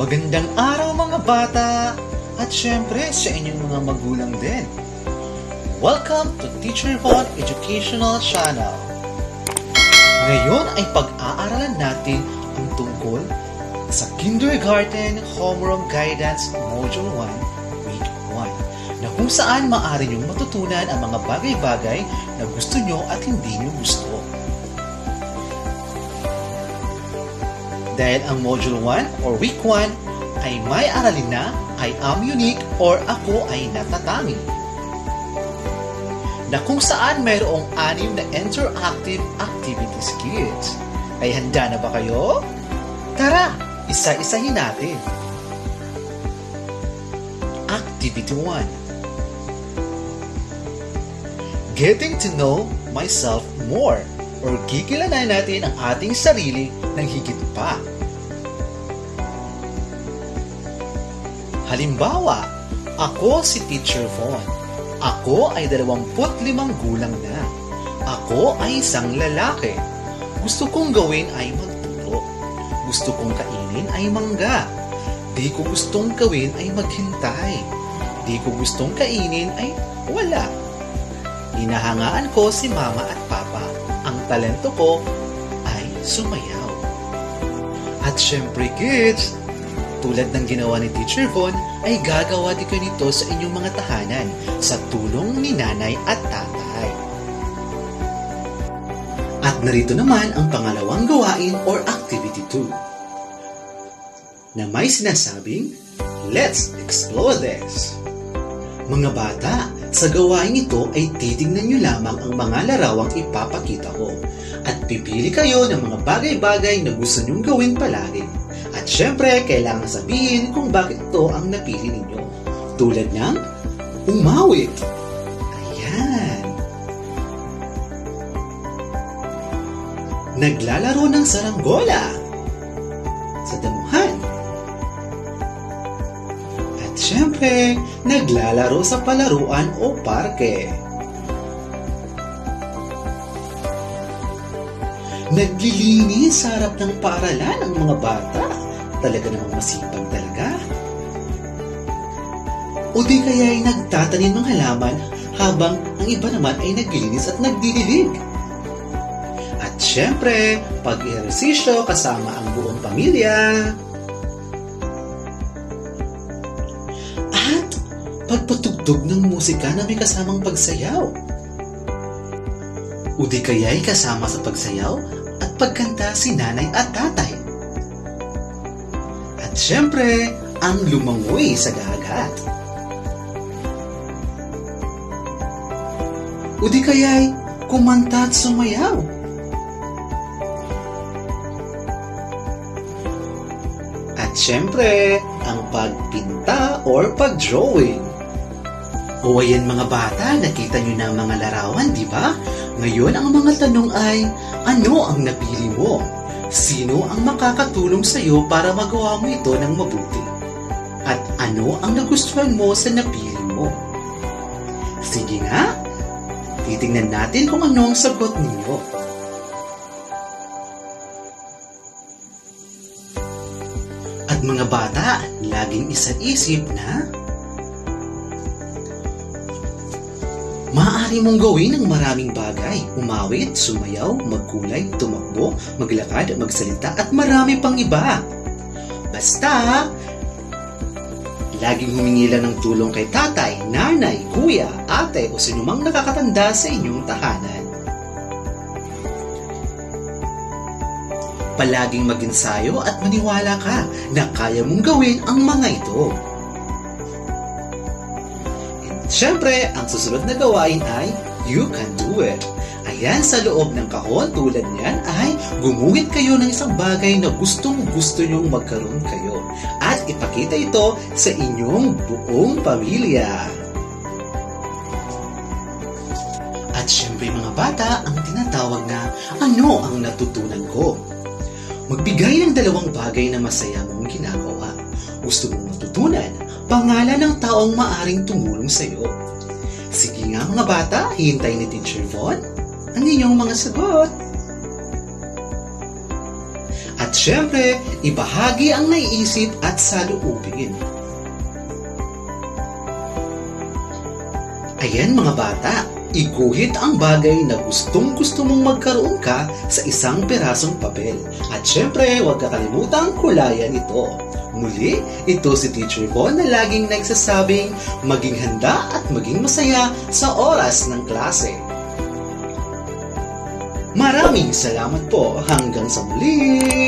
Magandang araw mga bata at syempre sa inyong mga magulang din. Welcome to Teacher Von Educational Channel. Ngayon ay pag-aaralan natin ang tungkol sa Kindergarten Homeroom Guidance Module 1, Week 1 na kung saan maaari niyong matutunan ang mga bagay-bagay na gusto nyo at hindi nyo gusto. Dahil ang Module 1 or Week 1 ay may aralin na I am unique or ako ay natatangi. Na kung saan mayroong 6 na interactive activities kids. Ay handa na ba kayo? Tara, isa-isahin natin. Activity 1. Getting to know myself more or kikilalanin natin ang ating sarili ng higit pa. Halimbawa, ako si Teacher Von. Ako ay 25 gulang na. Ako ay isang lalaki. Gusto kong gawin ay magturo. Gusto kong kainin ay mangga. Di ko gustong gawin ay maghintay. Di ko gustong kainin ay wala. Hinahangaan ko si mama at papa. Ang talento ko ay sumayaw. At syempre kids, tulad ng ginawa ni Teacher Von, ay gagawa din kayo nito sa inyong mga tahanan sa tulong ni nanay at tatay. At narito naman ang pangalawang gawain or activity 2 na may sinasabing, let's explore this. Mga bata, sa gawain ito ay titignan nyo lamang ang mga larawang ipapakita ko at pipili kayo ng mga bagay-bagay na gusto nyong gawin palagi. At syempre, kailangan sabihin kung bakit ito ang napili ninyo. Tulad ng umawit. Ayan. Naglalaro ng saranggola. Sa damuhan. At syempre, naglalaro sa palaruan o parke. Naglilinis sa harap ng paaralan ang mga bata. Talaga namang masipag talaga. O di kaya ay nagtatanim ng halaman habang ang iba naman ay naglilinis at nagdidilig. At syempre, pag-ehersisyo kasama ang buong pamilya. At pagpatugtog ng musika na may kasamang pagsayaw. O di kaya ay kasama sa pagsayaw at pagkanta si nanay at tatay. At syempre, ang lumangoy sa dagat. O di kaya ay kumanta at sumayaw. At syempre, ang pagpinta or pagdrawing. O ayan mga bata, nakita nyo na ang mga larawan, di ba? Ngayon, ang mga tanong ay, ano ang napili mo? Sino ang makakatulong sa iyo para magawa mo ito ng mabuti? At ano ang nagustuhan mo sa napili mo? Sige nga, titingnan natin kung ano ang sagot ninyo. At mga bata, laging isa-isip na maaari mong gawin ang maraming bagay. Umawit, sumayaw, magkulay, tumakbo, maglakad, magsalita, at marami pang iba. Basta, laging humingi lang ng tulong kay tatay, nanay, kuya, ate, o sinumang nakakatanda sa inyong tahanan. Palaging mag-ensayo at maniwala ka na kaya mong gawin ang mga ito. Siyempre, ang susunod na gawain ay you can do it. Ayan, sa loob ng kahon tulad niyan ay gumuhit kayo ng isang bagay na gustong-gusto nyong magkaroon kayo at ipakita ito sa inyong buong pamilya. At siyempre mga bata, ang tinatawag na ano ang natutunan ko? Magbigay ng 2 bagay na masaya mong ginagawa. Gusto mong matutunan? Pangalan ng taong maaring tumulong sa iyo. Sige nga mga bata, hintay ni Teacher Von ang inyong mga sagot. At At syempre, ibahagi ang naiisip at saloobin. Ayan mga bata, iguhit ang bagay na gustong-gusto mong magkaroon ka sa isang pirasong papel. At syempre, huwag kakalimutang kulayan ito. Muli, ito si Teacher Von na laging nagsasabing maging handa at maging masaya sa oras ng klase. Maraming salamat po. Hanggang sa muli!